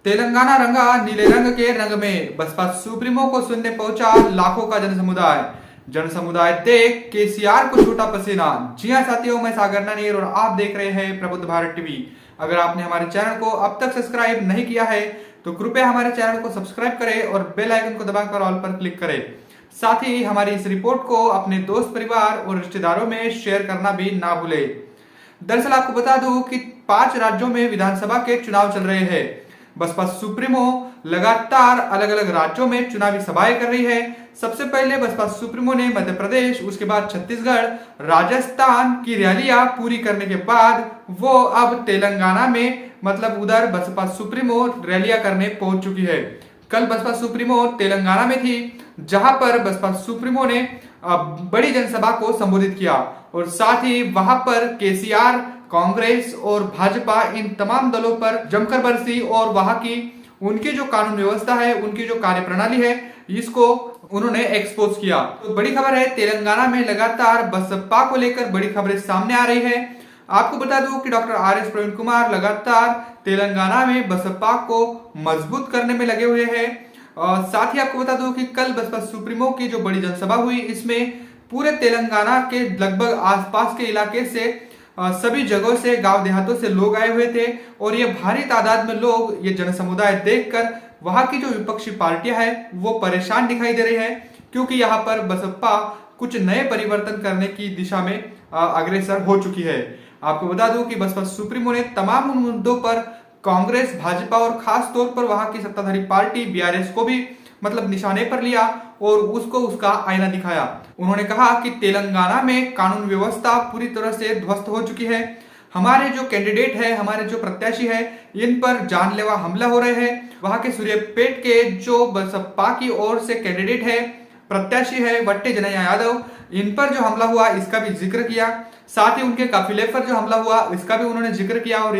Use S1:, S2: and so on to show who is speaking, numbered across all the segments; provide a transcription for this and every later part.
S1: तेलंगाना रंगा नीले रंग के रंग में, बसपा सुप्रीमो को सुनने पहुंचा लाखों का जन समुदाय देख केसीआर को छूटा पसीना। जी हां साथियों, मैं सागर नानियर और आप देख रहे हैं प्रबुद्ध भारत टीवी। अगर आपने हमारे चैनल को अब तक सब्सक्राइब नहीं किया है तो कृपया हमारे चैनल को सब्सक्राइब करें और बेल आइकन को दबाकर ऑल पर क्लिक करें। साथ ही हमारी इस रिपोर्ट को अपने दोस्त, परिवार और रिश्तेदारों में शेयर करना भी ना भूले। दरअसल आपको बता दूं कि 5 राज्यों में विधानसभा के चुनाव चल रहे हैं। बसपा सुप्रीमो लगातार अलग अलग राज्यों में चुनावी सभाएं कर रही है। सबसे पहले बसपा सुप्रीमो ने मध्य प्रदेश, उसके बाद छत्तीसगढ़, राजस्थान की रैलियां पूरी करने के बाद वो अब तेलंगाना में मतलब उधर बसपा सुप्रीमो रैलियां करने पहुंच चुकी है। कल बसपा सुप्रीमो तेलंगाना में थी, जहां पर बसपा सुप्रीमो ने बड़ी जनसभा को संबोधित किया और साथ ही वहां पर केसीआर, कांग्रेस और भाजपा इन तमाम दलों पर जमकर बरसी और वहां की उनकी जो कानून व्यवस्था है, उनकी जो कार्यप्रणाली है, इसको उन्होंने एक्सपोज किया। तो बड़ी खबर है, तेलंगाना में लगातार बसपा को लेकर बड़ी खबरें सामने आ रही है। आपको बता दूं कि डॉक्टर आर.एस. प्रवीण कुमार लगातार तेलंगाना में बसपा को मजबूत करने में लगे हुए हैं। साथ ही आपको बता दूं कि कल बसपा सुप्रीमो की जो बड़ी जनसभा हुई, इसमें पूरे तेलंगाना के लगभग आसपास के इलाके से सभी जगहों से, गांव देहातों से लोग आए हुए थे और ये भारी तादाद में लोग ये जन समुदाय देखकर वहां की जो विपक्षी पार्टियां हैं वो परेशान दिखाई दे रही है, क्योंकि यहाँ पर बसपा कुछ नए परिवर्तन करने की दिशा में अग्रसर हो चुकी है। आपको बता दूं कि बसपा सुप्रीमो ने तमाम उन मुद्दों पर कांग्रेस, भाजपा और खास तौर पर वहां की सत्ताधारी पार्टी बीआरएस को भी मतलब निशाने पर लिया और उसको उसका आईना दिखाया। उन्होंने कहा कि तेलंगाना में कानून व्यवस्था पूरी तरह से ध्वस्त हो चुकी है। हमारे जो कैंडिडेट है, हमारे जो प्रत्याशी है, इन पर जानलेवा हमला हो रहे हैं। वहां के सूर्यापेट के जो बसपा की ओर से कैंडिडेट है, प्रत्याशी है वट्टे जनैया यादव, इन पर जो हमला हुआ इसका भी जिक्र किया। साथ ही उनके काफिले पर जो हमला हुआ इसका भी उन्होंने जिक्र किया और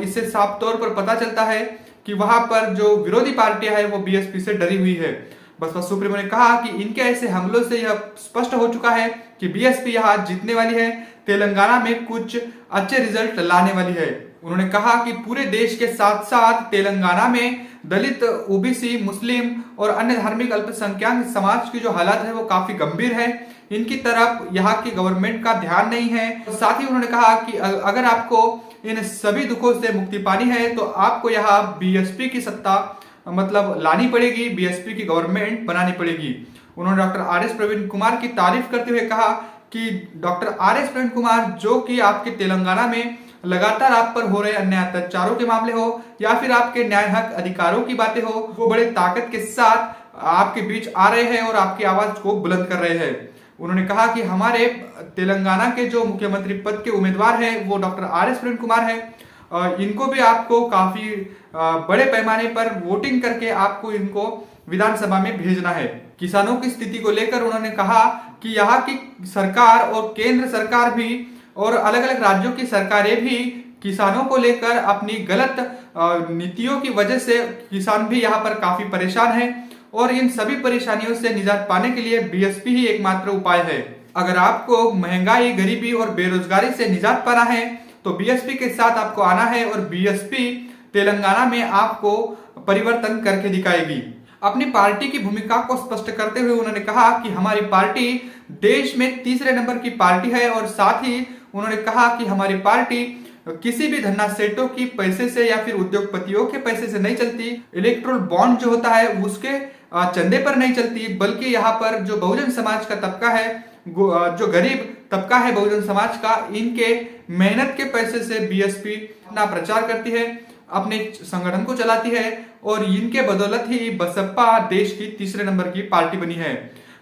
S1: इससे साफ तौर पर पता चलता है कि वहां पर जो विरोधी पार्टियां है वो बीएसपी से डरी हुई है। बसपा सुप्रीमो ने कहा कि इनके ऐसे हमलों से यह स्पष्ट हो चुका है कि बीएसपी यहां जीतने वाली है, तेलंगाना में कुछ अच्छे रिजल्ट लाने वाली है। उन्होंने कहा कि पूरे देश के साथ साथ तेलंगाना में दलित, ओबीसी, मुस्लिम और अन्य धार्मिक अल्पसंख्यक समाज की जो हालत है वो काफी गंभीर है। इनकी तरफ यहाँ की गवर्नमेंट का ध्यान नहीं है। साथ ही उन्होंने कहा कि अगर आपको इन सभी दुखों से मुक्ति पानी है तो आपको यहाँ बीएसपी की सत्ता मतलब लानी पड़ेगी, बीएसपी की गवर्नमेंट बनानी पड़ेगी। उन्होंने डॉक्टर आर.एस. प्रवीण कुमार की तारीफ करते हुए कहा कि डॉक्टर आर.एस. प्रवीण कुमार जो कि आपके तेलंगाना में लगातार आप पर हो रहे अन्याय अत्याचारों के मामले हो या फिर आपके न्याय हक अधिकारों की बातें हो, वो बड़े ताकत के साथ आपके बीच आ रहे हैं और आपकी आवाज को बुलंद कर रहे हैं। उन्होंने कहा कि हमारे तेलंगाना के जो मुख्यमंत्री पद के उम्मीदवार हैं वो डॉक्टर आर.एस. प्रवीण कुमार है। इनको भी आपको काफी बड़े पैमाने पर वोटिंग करके आपको इनको विधानसभा में भेजना है। किसानों की स्थिति को लेकर उन्होंने कहा कि यहाँ की सरकार और केंद्र सरकार भी और अलग अलग राज्यों की सरकारें भी किसानों को लेकर अपनी गलत नीतियों की वजह से किसान भी यहाँ पर काफी परेशान है और इन सभी परेशानियों से निजात पाने के लिए बीएसपी ही एकमात्र उपाय है। अगर आपको महंगाई, गरीबी और बेरोजगारी से निजात पाना है तो बीएसपी के साथ आपको आना है और बीएसपी तेलंगाना में आपको परिवर्तन करके दिखाएगी। अपनी पार्टी की भूमिका को स्पष्ट करते हुए उन्होंने कहा कि हमारी पार्टी देश में तीसरे नंबर की पार्टी है और साथ ही उन्होंने कहा कि हमारी पार्टी किसी भी धन्ना सेठों की पैसे से या फिर उद्योगपतियों के पैसे से नहीं चलती, इलेक्ट्रोल बॉन्ड जो होता है उसके चंदे पर नहीं चलती, बल्कि यहाँ पर जो बहुजन समाज का तबका है, जो गरीब तबका है बहुजन समाज का, इनके मेहनत के पैसे से बीएसपी अपना प्रचार करती है, अपने संगठन को चलाती है और इनके बदौलत ही बसपा देश की तीसरे नंबर की पार्टी बनी है।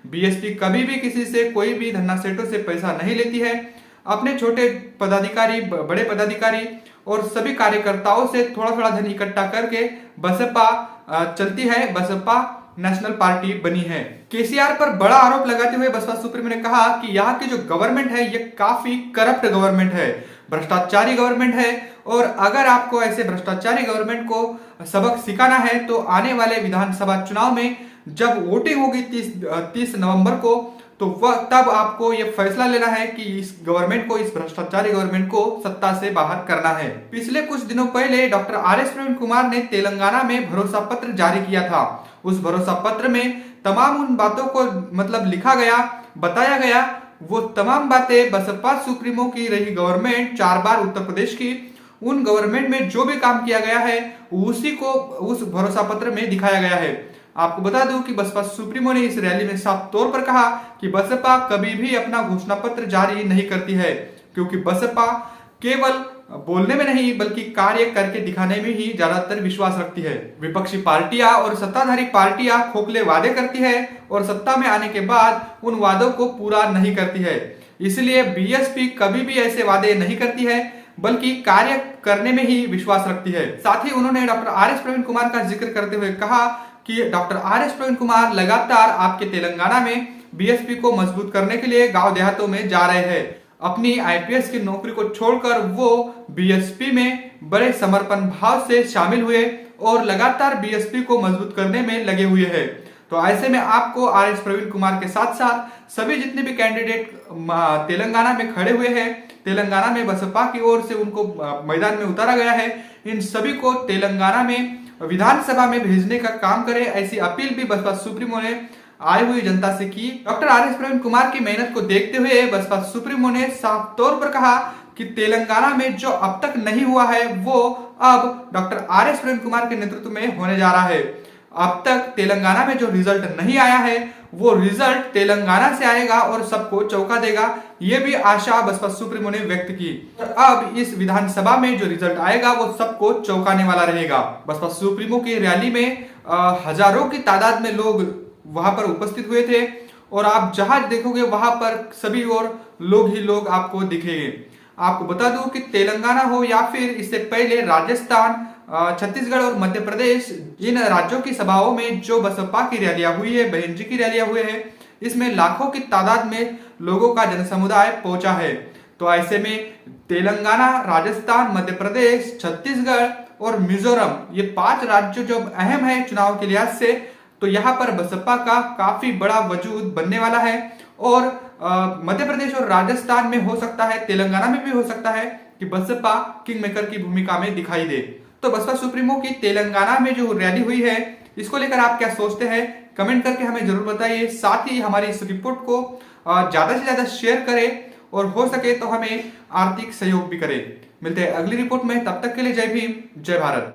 S1: बीएसपी कभी भी किसी से, कोई भी धन्ना सेठों से पैसा नहीं लेती है। अपने छोटे पदाधिकारी, बड़े पदाधिकारी और सभी कार्यकर्ताओं से थोड़ा थोड़ा धन इकट्ठा करके बसपा चलती है, बसपा नेशनल पार्टी बनी है। केसीआर पर बड़ा आरोप लगाते हुए बसपा सुप्रीमो ने कहा कि यहाँ की जो गवर्नमेंट है ये काफी करप्ट गवर्नमेंट है, भ्रष्टाचारी गवर्नमेंट है और अगर आपको ऐसे भ्रष्टाचारी गवर्नमेंट को सबक सिखाना है तो आने वाले विधानसभा चुनाव में जब वोटिंग होगी 30 नवंबर को, तो वह तब आपको ये फैसला लेना है कि इस गवर्नमेंट को, इस भ्रष्टाचारी गवर्नमेंट को सत्ता से बाहर करना है। पिछले कुछ दिनों पहले डॉक्टर आर.एस. प्रवीण कुमार ने तेलंगाना में भरोसा पत्र जारी किया था। उस भरोसा पत्र में तमाम उन बातों को मतलब लिखा गया, बताया गया, वो तमाम बातें बसपा सुप्रीमो की रही गवर्नमेंट 4 बार उत्तर प्रदेश की, उन गवर्नमेंट में जो भी काम किया गया है उसी को उस भरोसा पत्र में दिखाया गया है। आपको बता दूं कि बसपा सुप्रीमो ने इस रैली में साफ तौर पर कहा कि बसपा कभी भी अपना घोषणा पत्र जारी नहीं करती है, क्योंकि बसपा केवल बोलने में नहीं बल्कि कार्य करके दिखाने में ही ज्यादातर विश्वास रखती है। विपक्षी पार्टियां और सत्ताधारी पार्टियां खोखले वादे करती है और सत्ता में आने के बाद उन वादों को पूरा नहीं करती है। इसलिए बीएसपी कभी भी ऐसे वादे नहीं करती है बल्कि कार्य करने में ही विश्वास रखती है। साथ ही उन्होंने डॉक्टर आर.एस. प्रवीण कुमार का जिक्र करते हुए कहा कि डॉक्टर आर.एस. प्रवीण कुमार लगातार आपके तेलंगाना में बीएसपी को मजबूत करने के लिए गांव देहातों में जा रहे हैं। अपनी आईपीएस की नौकरी को छोड़कर वो बीएसपी में बड़े समर्पण भाव से शामिल हुए और लगातार बीएसपी को मजबूत करने में लगे हुए हैं। तो ऐसे में आपको आर.एस. प्रवीण कुमार के साथ साथ सभी जितने भी कैंडिडेट तेलंगाना में खड़े हुए हैं, तेलंगाना में बसपा की ओर से उनको मैदान में उतारा गया है, इन सभी को तेलंगाना में विधानसभा में भेजने का काम करे, ऐसी अपील भी बसपा सुप्रीमो ने आई हुई जनता से की। Doctor R S. प्रवीण कुमार की मेहनत को देखते हुए बसपा सुप्रीमो ने साफ तौर पर कहा कि तेलंगाना में जो अब तक नहीं हुआ है वो अब डॉक्टर आर.एस. प्रवीण कुमार के नेतृत्व में होने जा रहा है। अब तक तेलंगाना में जो रिजल्ट नहीं आया है वो रिजल्ट तेलंगाना से आएगा और सबको चौंका देगा, ये भी आशा बसपा सुप्रीमो ने व्यक्त की। अब इस विधानसभा में जो रिजल्ट आएगा वो सबको चौंकाने वाला रहेगा। बसपा सुप्रीमो की रैली में हजारों की तादाद में लोग वहां पर उपस्थित हुए थे और आप जहां देखोगे वहां पर सभी और लोग ही लोग आपको दिखेंगे। आपको बता दूं कि तेलंगाना हो या फिर इससे पहले राजस्थान, छत्तीसगढ़ और मध्य प्रदेश, इन राज्यों की सभाओं में जो बसपा की रैलियां हुई है, बहन जी की रैलियां हुए हैं, इसमें लाखों की तादाद में लोगों का जनसमुदाय पहुंचा है। तो ऐसे में तेलंगाना, राजस्थान, मध्य प्रदेश, छत्तीसगढ़ और मिजोरम, ये 5 राज्य जो अहम है चुनाव के लिहाज से, तो यहाँ पर बसपा का काफी बड़ा वजूद बनने वाला है और मध्य प्रदेश और राजस्थान में हो सकता है, तेलंगाना में भी हो सकता है कि बसपा किंग मेकर की भूमिका में दिखाई दे। तो बसपा सुप्रीमो की तेलंगाना में जो रैली हुई है इसको लेकर आप क्या सोचते हैं, कमेंट करके हमें जरूर बताइए। साथ ही हमारी इस रिपोर्ट को ज्यादा से ज्यादा शेयर करें और हो सके तो हमें आर्थिक सहयोग भी करें। मिलते हैं अगली रिपोर्ट में, तब तक के लिए जय भीम, जय भारत।